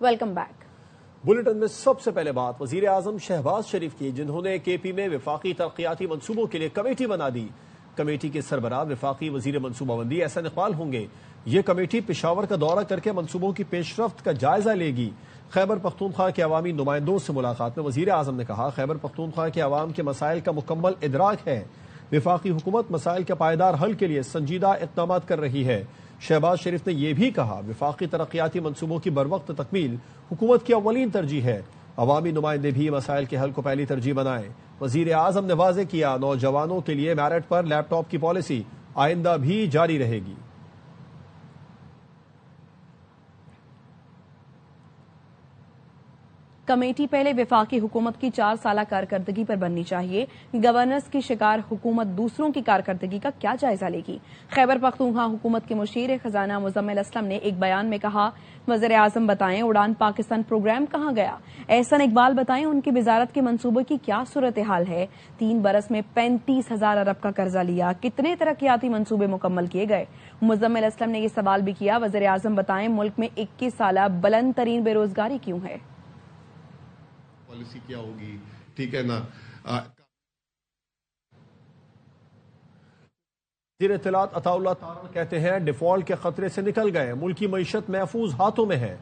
Welcome back. Bulletin میں سب سے پہلے بات وزیر اعظم شہباز شریف کی، جنہوں نے کے پی میں وفاقی ترقیاتی منصوبوں کے لیے کمیٹی بنا دی۔ کمیٹی کے سربراہ وفاقی وزیر منصوبہ بندی احسن اقبال ہوں گے۔ یہ کمیٹی پشاور کا دورہ کر کے منصوبوں کی پیش رفت کا جائزہ لے گی۔ خیبر پختونخوا کے عوامی نمائندوں سے ملاقات میں وزیر اعظم نے کہا، خیبر پختونخوا کے عوام کے مسائل کا مکمل ادراک ہے۔ وفاقی حکومت مسائل کے پائیدار حل کے لیے سنجیدہ اقدامات کر رہی ہے۔ شہباز شریف نے یہ بھی کہا، وفاقی ترقیاتی منصوبوں کی بروقت تکمیل حکومت کی اولین ترجیح ہے۔ عوامی نمائندے بھی مسائل کے حل کو پہلی ترجیح بنائیں۔ وزیر اعظم نے واضح کیا، نوجوانوں کے لیے میرٹ پر لیپ ٹاپ کی پالیسی آئندہ بھی جاری رہے گی۔ کمیٹی پہلے وفاقی حکومت کی 4 سالہ کارکردگی پر بننی چاہیے۔ گورننس کی شکار حکومت دوسروں کی کارکردگی کا کیا جائزہ لے گی؟ خیبر پختونخوا حکومت کے مشیر خزانہ مزمل اسلم نے ایک بیان میں کہا، وزیر اعظم بتائیں اڑان پاکستان پروگرام کہاں گیا؟ احسن اقبال بتائیں ان کی وزارت کے منصوبے کی کیا صورتحال ہے؟ 3 برس میں 35,000 ارب کا قرضہ لیا، کتنے ترقیاتی منصوبے مکمل کیے گئے؟ مزمل اسلم نے یہ سوال بھی کیا، وزیر اعظم بتائیں ملک میں 21 سالہ بلند ترین بے روزگاری کیوں ہے؟ پالیسی کیا ہوگی، ٹھیک ہے نا۔ وزیر اطلاعات عطا اللہ تارڑ کہتے ہیں، ڈیفالٹ کے خطرے سے نکل گئے، ملکی معیشت محفوظ ہاتھوں میں ہے،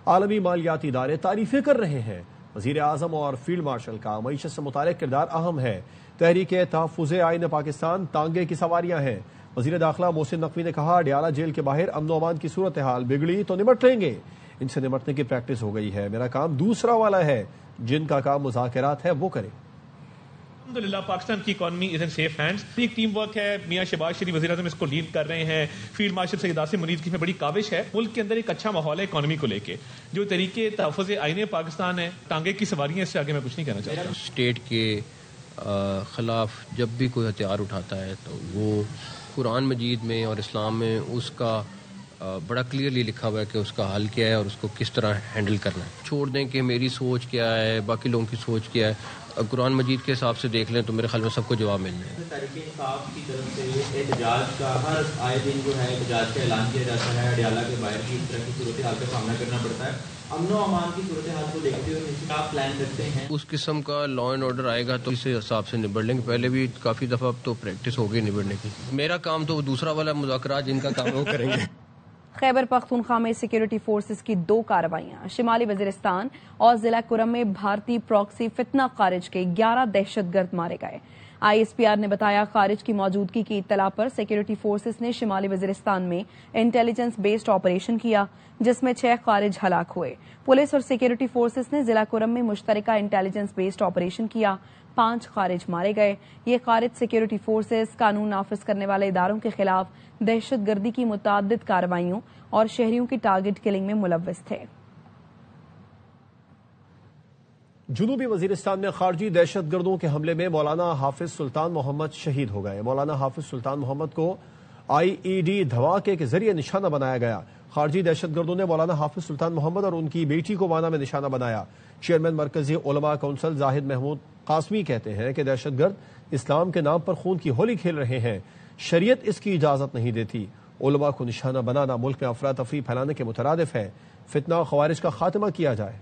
عالمی مالیاتی ادارے تعریفیں کر رہے ہیں۔ وزیر اعظم اور فیلڈ مارشل کا معیشت سے متعلق کردار اہم ہے۔ تحریک تحفظ آئین پاکستان تانگے کی سواریاں ہیں۔ وزیر داخلہ محسن نقوی نے کہا، ڈیالہ جیل کے باہر امن و امان کی صورتحال بگڑی تو نمٹ لیں گے، ان سے نمٹنے کی پریکٹس ہو گئی ہے، میرا کام دوسرا والا ہے، جن کا کام مذاکرات ہے وہ کرے۔ الحمدللہ پاکستان کی economy is in safe hands. ایک ٹیم ورک ہے، میاں شہباز شریف وزیر اعظم اس کو لیڈ کر رہے ہیں، فیلڈ مارشل سید عاصم منیر کی میں بڑی کاوش ہے۔ ملک کے اندر ایک اچھا ماحول ہے اکانومی کو لے کے۔ جو طریقے تحفظ آئین پاکستان ہے، ٹانگے کی سواریاں، اس سے آگے میں کچھ نہیں کہنا چاہتا۔ اسٹیٹ کے خلاف جب بھی کوئی ہتھیار اٹھاتا ہے تو وہ قرآن مجید میں اور اسلام میں اس کا بڑا کلیئرلی لکھا ہوا ہے کہ اس کا حل کیا ہے اور اس کو کس طرح ہینڈل کرنا ہے۔ چھوڑ دیں کہ میری سوچ کیا ہے، باقی لوگوں کی سوچ کیا ہے، قرآن مجید کے حساب سے دیکھ لیں تو میرے خیال میں سب کو جواب مل جائے گا۔ تحریک انصاف کی طرف سے احتجاج کا ہر آئے دن جو ہے احتجاج کا اعلان کیا جاتا ہے، ڈیالہ کے باہر کی اس طرح کی صورتحال کا سامنا کرنا پڑتا ہے۔ امن و امان کی صورتحال کو دیکھتے ہوئے کیا پلان کرتے ہیں؟ اس قسم کا لا اینڈ آرڈر آئے گا تو اس حساب سے نبڑ لیں گے۔ پہلے بھی کافی دفعہ اب تو پریکٹس ہو گئی نبڑنے کی۔ میرا کام تو دوسرا والا مذاکرات جن کا کام وہ کریں گے۔ خیبر پختونخوا میں سیکیورٹی فورسز کی 2 کارروائیاں، شمالی وزیرستان اور ضلع کرم میں بھارتی پراکسی فتنہ خارج کے 11 دہشت گرد مارے گئے۔ آئی ایس پی آر نے بتایا، خارج کی موجودگی کی اطلاع پر سیکیورٹی فورسز نے شمالی وزیرستان میں انٹیلیجنس بیسڈ آپریشن کیا، جس میں 6 خارج ہلاک ہوئے۔ پولیس اور سیکیورٹی فورسز نے ضلع کرم میں مشترکہ انٹیلیجنس بیسڈ آپریشن کیا، 5 خارج مارے گئے۔ یہ خارج سیکیورٹی فورسز قانون نافذ کرنے والے اداروں کے خلاف دہشت گردی کی متعدد کارروائیوں اور شہریوں کی ٹارگٹ کلنگ میں ملوث تھے۔ جنوبی وزیرستان میں خارجی دہشت گردوں کے حملے میں مولانا حافظ سلطان محمد شہید ہو گئے۔ مولانا حافظ سلطان محمد کو آئی ای ڈی دھماکے کے ذریعے نشانہ بنایا گیا۔ خارجی دہشت گردوں نے مولانا حافظ سلطان محمد اور ان کی بیٹی کو وانا میں نشانہ بنایا۔ چیئرمین مرکزی علماء کونسل زاہد محمود قاسمی کہتے ہیں کہ دہشت گرد اسلام کے نام پر خون کی ہولی کھیل رہے ہیں، شریعت اس کی اجازت نہیں دیتی۔ علماء کو نشانہ بنانا ملک میں افراتفری پھیلانے کے مترادف ہے۔ فتنہ و خوارج کا خاتمہ کیا جائے۔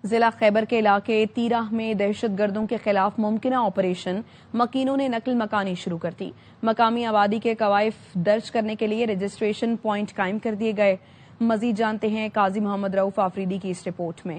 ضلع خیبر کے علاقے تیرہ میں دہشت گردوں کے خلاف ممکنہ آپریشن مکینوں نے نقل مکانی شروع کر دی۔ مقامی آبادی کے قوائف درج کرنے کے لیے رجسٹریشن پوائنٹ قائم کر دیے گئے۔ مزید جانتے ہیں قاضی محمد رؤف آفریدی کی اس رپورٹ میں۔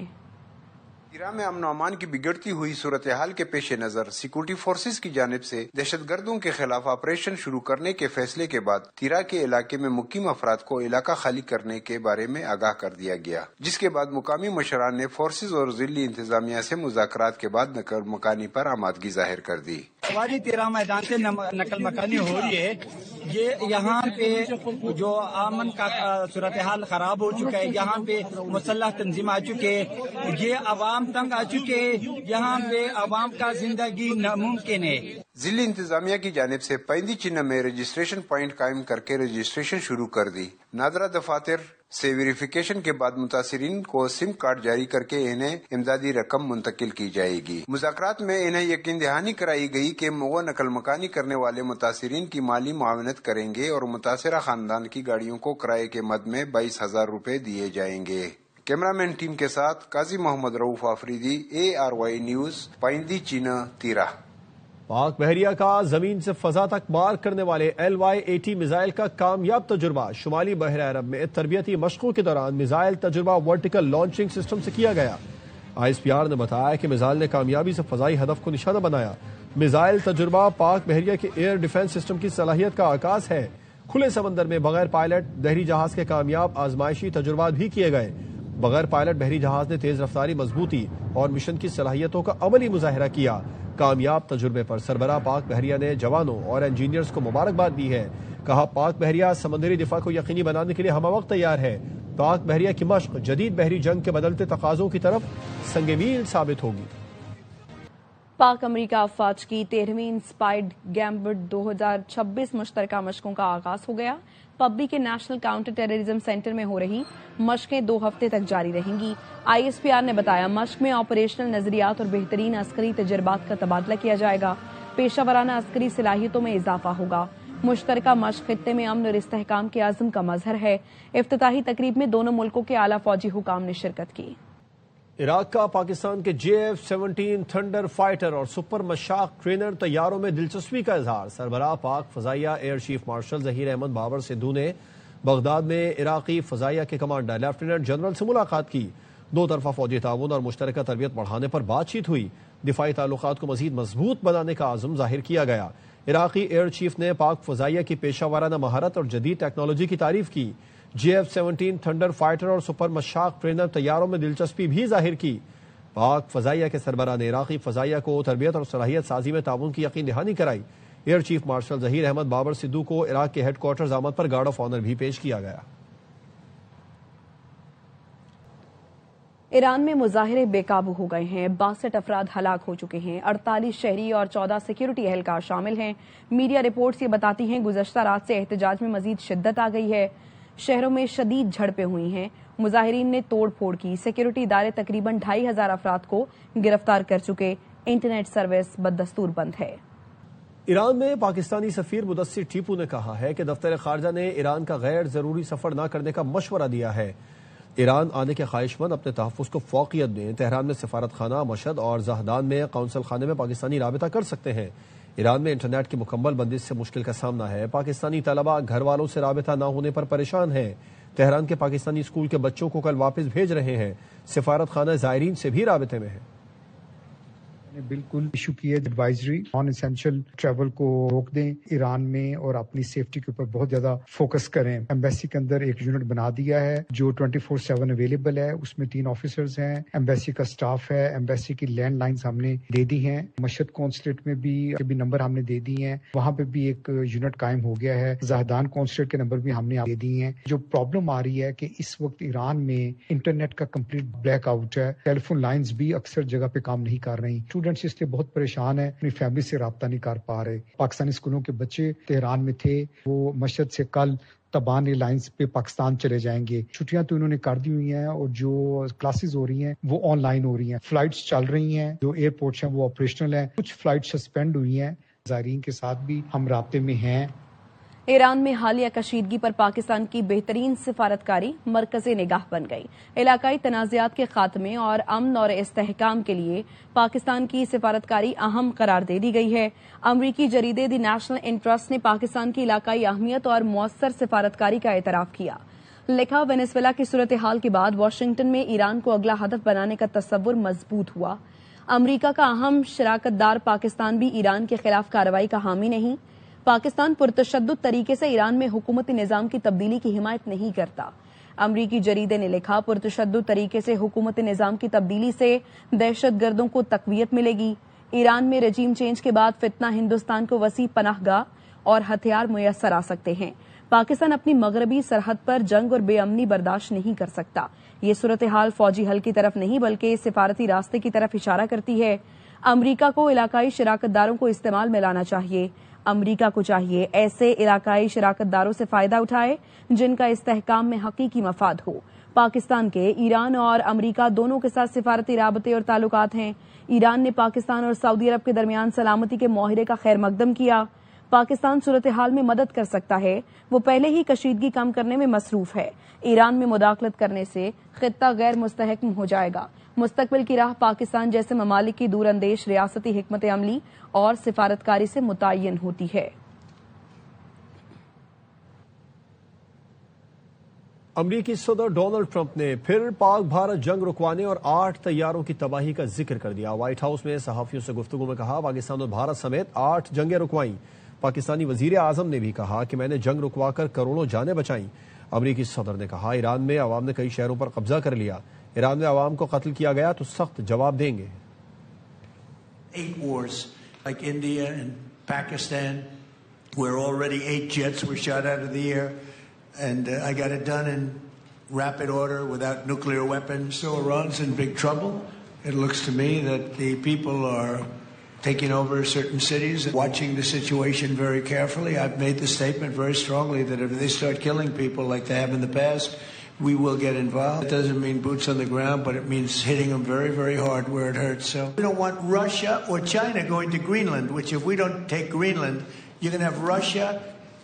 تیرہ میں امن و امان کی بگڑتی ہوئی صورتحال کے پیش نظر سیکورٹی فورسز کی جانب سے دہشت گردوں کے خلاف آپریشن شروع کرنے کے فیصلے کے بعد تیرہ کے علاقے میں مقیم افراد کو علاقہ خالی کرنے کے بارے میں آگاہ کر دیا گیا، جس کے بعد مقامی مشران نے فورسز اور ضلعی انتظامیہ سے مذاکرات کے بعد نقل مکانی پر آمادگی ظاہر کر دی۔ وادی تیرہ میدان سے نقل مکانی ہو رہی ہے۔ یہ یہاں پہ جو امن کا صورتحال خراب ہو چکا ہے، یہاں پہ مسلح تنظیم آ چکے، یہ عوام تنگ آ چکے، یہاں پہ عوام کا زندگی ناممکن ہے۔ ضلع انتظامیہ کی جانب سے پیندی چنہ میں رجسٹریشن پوائنٹ قائم کر کے رجسٹریشن شروع کر دی۔ نادرہ دفاتر سے ویریفیکیشن کے بعد متاثرین کو سم کارڈ جاری کر کے انہیں امدادی رقم منتقل کی جائے گی۔ مذاکرات میں انہیں یقین دہانی کرائی گئی کہ وہ نقل مکانی کرنے والے متاثرین کی مالی معاونت کریں گے اور متاثرہ خاندان کی گاڑیوں کو کرائے کے مد میں 22,000 روپے دیے جائیں گے۔ کیمرامین ٹیم کے ساتھ قاضی محمد رؤوف آفریدی، ARY نیوز، پیندی چینہ، تیرہ۔ پاک بحریہ کا زمین سے فضا تک مار کرنے والے LY-80 میزائل کا کامیاب تجربہ شمالی بحر عرب میں تربیتی مشقوں کے دوران میزائل تجربہ ورٹیکل لانچنگ سسٹم سے کیا گیا۔ ISPR نے بتایا کہ میزائل نے کامیابی سے فضائی ہدف کو نشانہ بنایا۔ میزائل تجربہ پاک بحریہ کے ایئر ڈیفنس سسٹم کی صلاحیت کا عکاس ہے۔ کھلے سمندر میں بغیر پائلٹ بحری جہاز کے کامیاب آزمائشی تجربات بھی کیے گئے۔ بغیر پائلٹ بحری جہاز نے تیز رفتاری، مضبوطی اور مشن کی صلاحیتوں کا عملی مظاہرہ کیا۔ کامیاب تجربے پر سربراہ پاک بحریہ نے جوانوں اور انجینئرز کو مبارکباد دی ہے۔ کہا، پاک بحریہ سمندری دفاع کو یقینی بنانے کے لیے ہمہ وقت تیار ہے۔ پاک بحریہ کی مشق جدید بحری جنگ کے بدلتے تقاضوں کی طرف سنگ میل ثابت ہوگی۔ پاک امریکہ افواج کی 13ویں انسپائرڈ گیمبٹ 2026 مشترکہ مشقوں کا آغاز ہو گیا۔ پبی کے نیشنل کاؤنٹر ٹیررزم سینٹر میں ہو رہی مشقیں 2 ہفتے تک جاری رہیں گی۔ ISPR نے بتایا، مشق میں آپریشنل نظریات اور بہترین عسکری تجربات کا تبادلہ کیا جائے گا۔ پیشہ ورانہ عسکری صلاحیتوں میں اضافہ ہوگا۔ مشترکہ مشق خطے میں امن اور استحکام کے عزم کا مظہر ہے۔ افتتاحی تقریب میں دونوں ملکوں کے اعلیٰ فوجی حکام نے شرکت کی۔ عراق کا پاکستان کے JF-17 تھنڈر فائٹر اور سپر مشاق ٹرینر طیاروں میں دلچسپی کا اظہار۔ سربراہ پاک فضائیہ air chief marshal Zaheer Ahmed Babar Sidhu نے بغداد میں عراقی فضائیہ کے کمانڈر لیفٹیننٹ جنرل سے ملاقات کی۔ 2 طرفہ فوجی تعاون اور مشترکہ تربیت بڑھانے پر بات چیت ہوئی۔ دفاعی تعلقات کو مزید مضبوط بنانے کا عزم ظاہر کیا گیا۔ عراقی ایئر چیف نے پاک فضائیہ کی پیشہ ورانہ مہارت اور جدید ٹیکنالوجی کی تعریف کی۔ JF-17 تھنڈر فائٹر اور سپر مشاق ٹرینر طیاروں میں دلچسپی بھی ظاہر کی۔ پاک فضائیہ کے سربراہ نے عراقی فضائیہ کو تربیت اور صلاحیت سازی میں تعاون کی یقین دہانی کرائی۔ Air chief marshal Zaheer Ahmed Babar Sidhu کو عراق کے ہیڈ کوارٹرز آمد پر گارڈ آف آنر بھی پیش کیا گیا۔ ایران میں مظاہرے بے قابو ہو گئے ہیں۔ 62 افراد ہلاک ہو چکے ہیں۔ 48 شہری اور 14 سیکیورٹی اہلکار شامل ہیں۔ میڈیا رپورٹس یہ بتاتی ہیں گزشتہ رات سے احتجاج میں مزید شدت آ گئی ہے۔ شہروں میں شدید جھڑپیں ہوئی ہیں۔ مظاہرین نے توڑ پھوڑ کی۔ سیکیورٹی ادارے تقریباً 2500 افراد کو گرفتار کر چکے۔ انٹرنیٹ سروس بدستور بند ہے۔ ایران میں پاکستانی سفیر مدثر ٹیپو نے کہا ہے کہ دفتر خارجہ نے ایران کا غیر ضروری سفر نہ کرنے کا مشورہ دیا ہے۔ ایران آنے کے خواہش مند اپنے تحفظ کو فوقیت دیں۔ تہران میں سفارت خانہ، مشہد اور زہدان میں قونصل خانے میں پاکستانی رابطہ کر سکتے ہیں۔ ایران میں انٹرنیٹ کی مکمل بندش سے مشکل کا سامنا ہے۔ پاکستانی طلبہ گھر والوں سے رابطہ نہ ہونے پر پریشان ہیں۔ تہران کے پاکستانی اسکول کے بچوں کو کل واپس بھیج رہے ہیں۔ سفارت خانہ زائرین سے بھی رابطے میں ہے۔ بالکل ایشو کی ہے ایڈوائزری نان اسینشل ٹریول کو روک دیں ایران میں اور اپنی سیفٹی کے اوپر بہت زیادہ فوکس کریں۔ ایمبیسی کے اندر ایک یونٹ بنا دیا ہے جو 24/7 اویلیبل ہے۔ اس میں 3 آفیسرز ہیں، ایمبیسی کا سٹاف ہے، ایمبیسی کی لینڈ لائنز ہم نے دے دی ہیں۔ مشہد کونسلیٹ میں بھی نمبر ہم نے دے دی ہیں، وہاں پہ بھی ایک یونٹ قائم ہو گیا ہے۔ زاہدان کونسلیٹ کے نمبر بھی ہم نے دے دی ہیں۔ جو پرابلم آ رہی ہے کہ اس وقت ایران میں انٹرنیٹ کا کمپلیٹ بلیک آؤٹ ہے، ٹیلی فون لائنز بھی اکثر جگہ پہ کام نہیں کر رہی۔ اسٹوڈنٹس اس لیے بہت پریشان ہیں، اپنی فیملی سے رابطہ نہیں کر پا رہے۔ پاکستانی اسکولوں کے بچے تہران میں تھے، وہ مشہد سے کل تبان ایئر لائنز پہ پاکستان چلے جائیں گے۔ چھٹیاں تو انہوں نے کر دی ہوئی ہیں اور جو کلاسز ہو رہی ہیں وہ آن لائن ہو رہی ہیں۔ فلائٹس چل رہی ہیں، جو ایئرپورٹس ہیں وہ آپریشنل ہیں، کچھ فلائٹ سسپینڈ ہوئی ہیں۔ زائرین کے ساتھ بھی ہم رابطے میں ہیں۔ ایران میں حالیہ کشیدگی پر پاکستان کی بہترین سفارتکاری مرکز نگاہ بن گئی۔ علاقائی تنازعات کے خاتمے اور امن اور استحکام کے لیے پاکستان کی سفارتکاری اہم قرار دے دی گئی ہے۔ امریکی جریدے دی نیشنل انٹرسٹ نے پاکستان کی علاقائی اہمیت اور مؤثر سفارتکاری کا اعتراف کیا۔ لکھا، وینزویلا کی صورتحال کے بعد واشنگٹن میں ایران کو اگلا ہدف بنانے کا تصور مضبوط ہوا۔ امریکہ کا اہم شراکت دار پاکستان بھی ایران کے خلاف کارروائی کا حامی نہیں۔ پاکستان پرتشدد طریقے سے ایران میں حکومتی نظام کی تبدیلی کی حمایت نہیں کرتا۔ امریکی جریدے نے لکھا، پرتشدد طریقے سے حکومتی نظام کی تبدیلی سے دہشت گردوں کو تقویت ملے گی۔ ایران میں رجیم چینج کے بعد فتنہ ہندوستان کو وسیع پناہ گاہ اور ہتھیار میسر آ سکتے ہیں۔ پاکستان اپنی مغربی سرحد پر جنگ اور بے امنی برداشت نہیں کر سکتا۔ یہ صورتحال فوجی حل کی طرف نہیں بلکہ سفارتی راستے کی طرف اشارہ کرتی ہے۔ امریکہ کو علاقائی شراکت داروں کو استعمال میں لانا چاہیے. امریکہ کو چاہیے ایسے علاقائی شراکت داروں سے فائدہ اٹھائے جن کا استحکام میں حقیقی مفاد ہو. پاکستان کے ایران اور امریکہ دونوں کے ساتھ سفارتی رابطے اور تعلقات ہیں. ایران نے پاکستان اور سعودی عرب کے درمیان سلامتی کے معاہدے کا خیر مقدم کیا. پاکستان صورتحال میں مدد کر سکتا ہے، وہ پہلے ہی کشیدگی کم کرنے میں مصروف ہے. ایران میں مداخلت کرنے سے خطہ غیر مستحکم ہو جائے گا. مستقبل کی راہ پاکستان جیسے ممالک کی دور اندیش ریاستی حکمت عملی اور سفارتکاری سے متعین ہوتی ہے. امریکی صدر ڈونلڈ ٹرمپ نے پھر پاک بھارت جنگ رکوانے اور 8 طیاروں کی تباہی کا ذکر کر دیا. وائٹ ہاؤس میں صحافیوں سے گفتگو میں کہا پاکستان اور بھارت سمیت 8 جنگیں رکوائیں. پاکستانی وزیر اعظم نے بھی کہا کہ میں نے جنگ رکوا کر کروڑوں جانیں بچائیں. امریکی صدر نے کہا ایران میں عوام نے کئی شہروں پر قبضہ کر لیا. ایران میں عوام کو قتل کیا گیا تو سخت جواب دیں گے. 8 wars like India and Pakistan where already 8 jets were shot out of the air and I got it done in rapid order without nuclear weapons. So Iran's in big trouble. It looks to me that the people are taking over certain cities and watching the situation very carefully. I've made the statement very strongly that if they start killing people like they have in the past, we will get involved. It doesn't mean boots on the ground, but it means hitting them very, very hard where it hurts. So we don't want Russia or China going to Greenland, which if we don't take Greenland, you're going to have Russia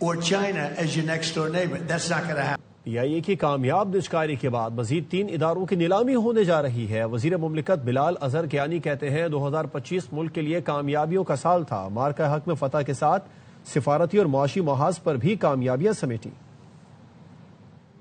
or China as your next door neighbor. That's not going to happen. پی آئی اے کی کامیاب نجکاری کے بعد مزید 3 اداروں کی نیلامی ہونے جا رہی ہے. وزیر مملکت بلال اظہر کیانی کہتے ہیں 2025 ملک کے لیے کامیابیوں کا سال تھا. مارکہ حق میں فتح کے ساتھ سفارتی اور معاشی محاذ پر بھی کامیابیاں سمیٹی.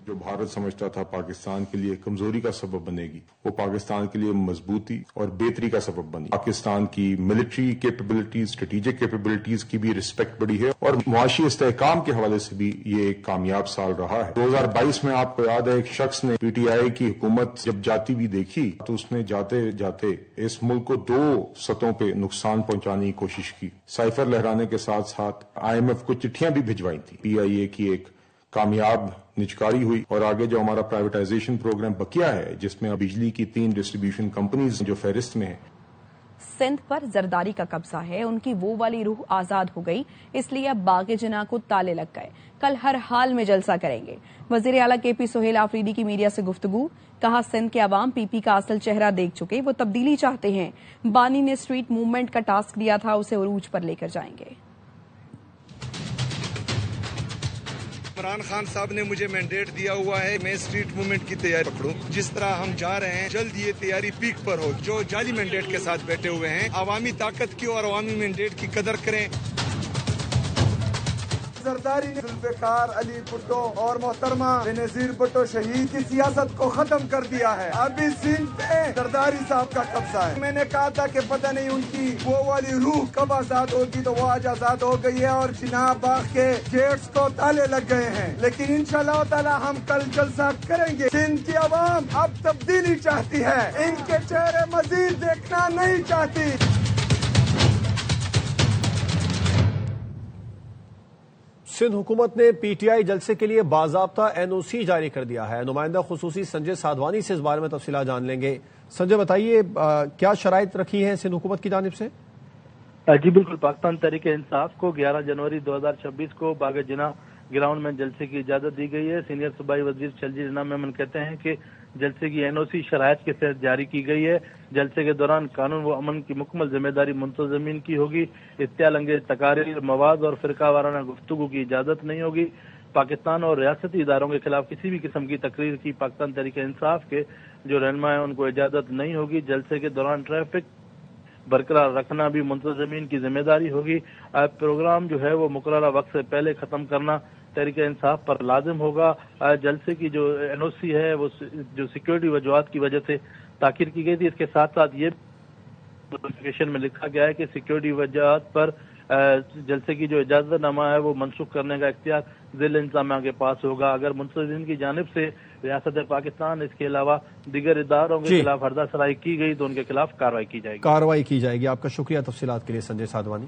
جو بھارت سمجھتا تھا پاکستان کے لیے کمزوری کا سبب بنے گی، وہ پاکستان کے لیے مضبوطی اور بہتری کا سبب بنی. پاکستان کی ملٹری کیپیبلٹیز، اسٹریٹجک کیپیبلٹیز کی بھی رسپیکٹ بڑھی ہے اور معاشی استحکام کے حوالے سے بھی یہ ایک کامیاب سال رہا ہے. 2022 میں آپ کو یاد ہے ایک شخص نے پی ٹی آئی کی حکومت جب جاتی بھی دیکھی تو اس نے جاتے جاتے اس ملک کو 2 سطحوں پہ نقصان پہنچانے کی کوشش کی. سائفر لہرانے کے ساتھ ساتھ IMF کو چٹھیاں بھی بھجوائی تھیں. پی آئی اے کی ایک کامیاب نجکاری ہوئی اور آگے جو ہمارا پرائیویٹائزیشن پروگرام بقیہ ہے جس میں بجلی کی 3 ڈسٹریبیوشن کمپنیز جو فہرست میں ہیں. سندھ پر زرداری کا قبضہ ہے، ان کی وہ والی روح آزاد ہو گئی، اس لیے اب باغ جناح کو تالے لگ گئے. کل ہر حال میں جلسہ کریں گے. وزیر اعلیٰ کے پی سہیل آفریدی کی میڈیا سے گفتگو. کہا سندھ کے عوام پی پی کا اصل چہرہ دیکھ چکے، وہ تبدیلی چاہتے ہیں. بانی نے اسٹریٹ موومنٹ کا ٹاسک دیا تھا، اسے عروج پر لے کر جائیں گے. عمران خان صاحب نے مجھے مینڈیٹ دیا ہوا ہے میں اسٹریٹ موومنٹ کی تیاری پکڑوں. جس طرح ہم جا رہے ہیں جلد یہ تیاری پیک پر ہو. جو جعلی مینڈیٹ کے ساتھ بیٹھے ہوئے ہیں عوامی طاقت کی اور عوامی مینڈیٹ کی قدر کریں. زرداری نے ذوالفقار علی بھٹو اور محترمہ بینظیر بھٹو شہید کی سیاست کو ختم کر دیا ہے. ابھی سندھ پہ زرداری صاحب کا قبضہ ہے. میں نے کہا تھا کہ پتہ نہیں ان کی وہ والی روح کب آزاد ہوگی، تو وہ آج آزاد ہو گئی ہے اور جناح باغ کے گیٹس کو تالے لگ گئے ہیں. لیکن انشاءاللہ تعالی ہم کل جلسہ کریں گے. سندھ کی عوام اب تبدیلی چاہتی ہے، ان کے چہرے مزید دیکھنا نہیں چاہتی. سندھ حکومت نے پی ٹی آئی جلسے کے لیے باضابطہ NOC جاری کر دیا ہے. نمائندہ خصوصی سنجے سادھوانی سے اس بارے میں تفصیلات جان لیں گے. سنجے بتائیے کیا شرائط رکھی ہیں سندھ حکومت کی جانب سے؟ جی بالکل، پاکستان تحریک انصاف کو 11 جنوری 2026 کو باغ جناح گراؤنڈ میں جلسے کی اجازت دی گئی ہے. سینئر صوبائی وزیر شلجی رنا میمن کہتے ہیں کہ جلسے کی NOC شرائط کے تحت جاری کی گئی ہے. جلسے کے دوران قانون و امن کی مکمل ذمہ داری منتظمین کی ہوگی. اشتعال انگیز تقاریر، مواد اور فرقہ وارانہ گفتگو کی اجازت نہیں ہوگی. پاکستان اور ریاستی اداروں کے خلاف کسی بھی قسم کی تقریر کی پاکستان تحریک انصاف کے جو رہنما ہیں ان کو اجازت نہیں ہوگی. جلسے کے دوران ٹریفک برقرار رکھنا بھی منتظمین کی ذمہ داری ہوگی. پروگرام جو ہے وہ مقررہ وقت سے پہلے ختم کرنا تحریک انصاف پر لازم ہوگا. جلسے کی جو NOC ہے وہ جو سیکیورٹی وجوہات کی وجہ سے تاخیر کی گئی تھی. اس کے ساتھ ساتھ یہ نوٹیفیکیشن میں لکھا گیا ہے کہ سیکیورٹی وجوہات پر جلسے کی جو اجازت نامہ ہے وہ منسوخ کرنے کا اختیار ضلع انتظامیہ کے پاس ہوگا. اگر منتظمین کی جانب سے ریاست پاکستان اس کے علاوہ دیگر اداروں کے خلاف ہردہ سرائی کی گئی تو ان کے خلاف کارروائی کی جائے گی. آپ کا شکریہ تفصیلات کے لیے سنجے سادھوانی.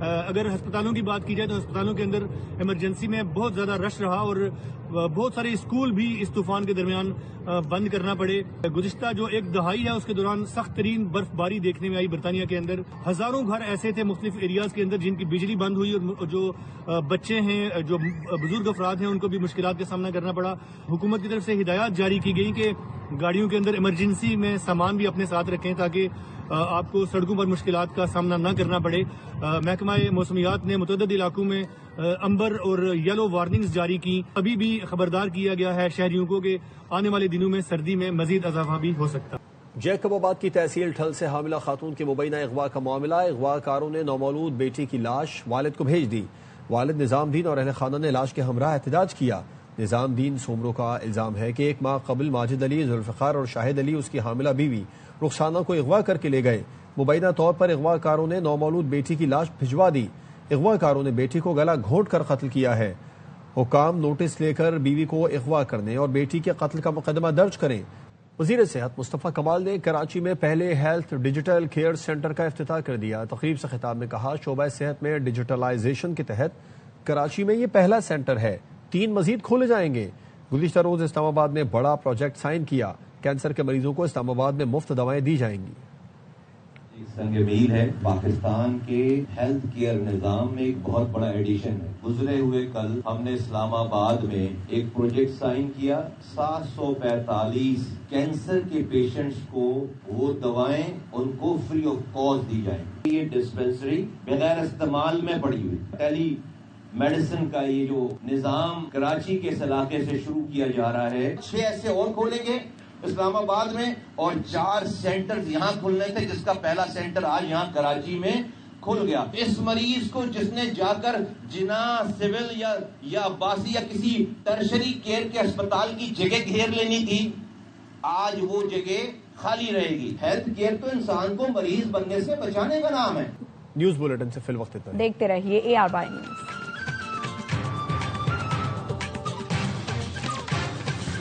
اگر ہسپتالوں کی بات کی جائے تو ہسپتالوں کے اندر ایمرجنسی میں بہت زیادہ رش رہا اور بہت سارے اسکول بھی اس طوفان کے درمیان بند کرنا پڑے. گزشتہ جو ایک دہائی ہے اس کے دوران سخت ترین برف باری دیکھنے میں آئی برطانیہ کے اندر. ہزاروں گھر ایسے تھے مختلف ایریاز کے اندر جن کی بجلی بند ہوئی اور جو بچے ہیں, جو بزرگ افراد ہیں, ان کو بھی مشکلات کا سامنا کرنا پڑا. حکومت کی طرف سے ہدایات جاری کی گئی کہ گاڑیوں کے اندر ایمرجنسی میں سامان بھی اپنے ساتھ رکھیں تاکہ آپ کو سڑکوں پر مشکلات کا سامنا نہ کرنا پڑے. محکمہ موسمیات نے متعدد علاقوں میں امبر اور یلو وارننگز جاری کی. ابھی بھی خبردار کیا گیا ہے شہریوں کو کہ آنے والے دنوں میں سردی میں مزید اضافہ بھی ہو سکتا. جیکب آباد کی تحصیل ٹھل سے حاملہ خاتون کے مبینہ اغوا کا معاملہ. اغوا کاروں نے نومولود بیٹی کی لاش والد کو بھیج دی. والد نظام دین اور اہل خانہ نے لاش کے ہمراہ احتجاج کیا. نظام دین سومرو کا الزام ہے کہ 1 ماہ قبل ماجد علی, ذوالفقار اور شاہد علی اس کی حاملہ بیوی رخسانہ کو اغوا کر کے لے گئے. مبینہ طور پر اغوا کاروں نے نومولود بیٹی کی لاش بھجوا دی. اغوا کاروں نے بیٹی کو گلا گھونٹ کر قتل کیا ہے. حکام نوٹس لے کر بیوی کو اغوا کرنے اور بیٹی کے قتل کا مقدمہ درج کریں. وزیر صحت مصطفیٰ کمال نے کراچی میں پہلے ہیلتھ ڈیجیٹل کیئر سینٹر کا افتتاح کر دیا. تقریب سے خطاب میں کہا, شعبہ صحت میں ڈیجیٹلائزیشن کے تحت کراچی میں یہ پہلا سینٹر ہے. 3 مزید کھولے جائیں گے. گزشتہ روز اسلام آباد میں بڑا پروجیکٹ سائن کیا. کینسر کے مریضوں کو اسلام آباد میں مفت دوائیں دی جائیں گی. سنگ میل ہے پاکستان کے ہیلتھ کیئر نظام میں ایک بہت بڑا ایڈیشن ہے. گزرے ہوئے کل ہم نے اسلام آباد میں ایک پروجیکٹ سائن کیا. 745 کینسر کے پیشنٹس کو وہ دوائیں ان کو فری آف کاسٹ دی جائیں گی. یہ ڈسپینسری بغیر استعمال میں پڑی ہوئی ٹیلی میڈیسن کا یہ جو نظام کراچی کے اس علاقے سے شروع کیا جا رہا ہے. 6 ایسے اور کھولیں گے اسلام آباد میں اور 4 سینٹر یہاں کھلنے تھے, جس کا پہلا سینٹر آج یہاں کراچی میں کھل گیا. اس مریض کو جس نے جا کر جنا سول یا عباسی یا کسی ٹرشری کیئر کے اسپتال کی جگہ گھیر لینی تھی, آج وہ جگہ خالی رہے گی. ہیلتھ کیئر تو انسان کو مریض بننے سے بچانے کا نام ہے. نیوز بلیٹن سے فی الوقت اتنا. دیکھتے رہیے AR نیوز.